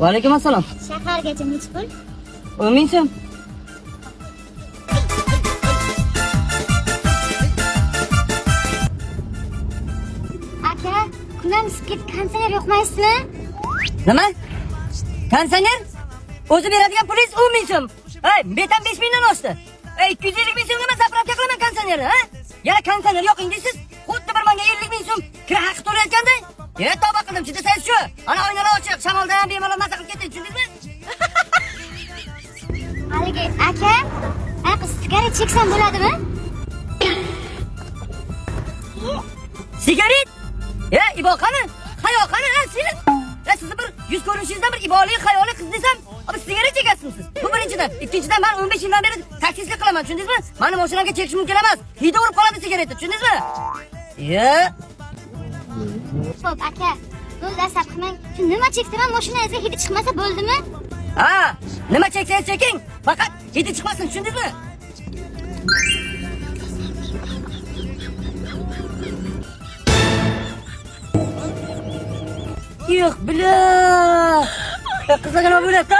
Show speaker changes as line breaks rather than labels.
Vaalaykum assalom.
Shahargacha necha pul?
10 ming so'm.
Aka, kundan isib konditsioner yo'qmaysizmi?
Nima? Konditsioner? O'zi beradigan pulingiz 10 ming so'm. Ey, betam 5 mingdan oshdi. Ey, 250 ming so'mga men zapravka qilaman konditsionerni, ha? Yana konditsioner yo'qing deysiz? Xuddi bir menga 50 ming so'm kira haqi to'layotganday. Tavba qildim, chidasangiz shu. Ana oynalar ochiq, shamoldan bemalol maza qilib ketding, tushundingizmi?
Haligi aka, aql sigaret cheksam bo'ladimi?
Sigaret? Ibo qani? Hayo qani, ha, siz? Siz bir yuz ko'rinishingizdan bir iboli, hayoli qiz desam, abi sigaret chekasizmi siz? Bu birinchidan. Ikkinchidan men 15 yildan beri taksistlik qilaman, tushundingizmi? Mani mashinamga chekish mumkin emas. Hidi urib qoladi sigaretni, tushundingizmi?
Xo'p, aka, bo'ldi asab qilmang. Shu nima cheksam ham mashinangizga hidi chiqmasa bo'ldimi?
Ha, nima cheksangiz cheking, faqat hidi chiqmasin, tushundingizmi? Yo'q, bila. Qizlarga nima bo'ladi?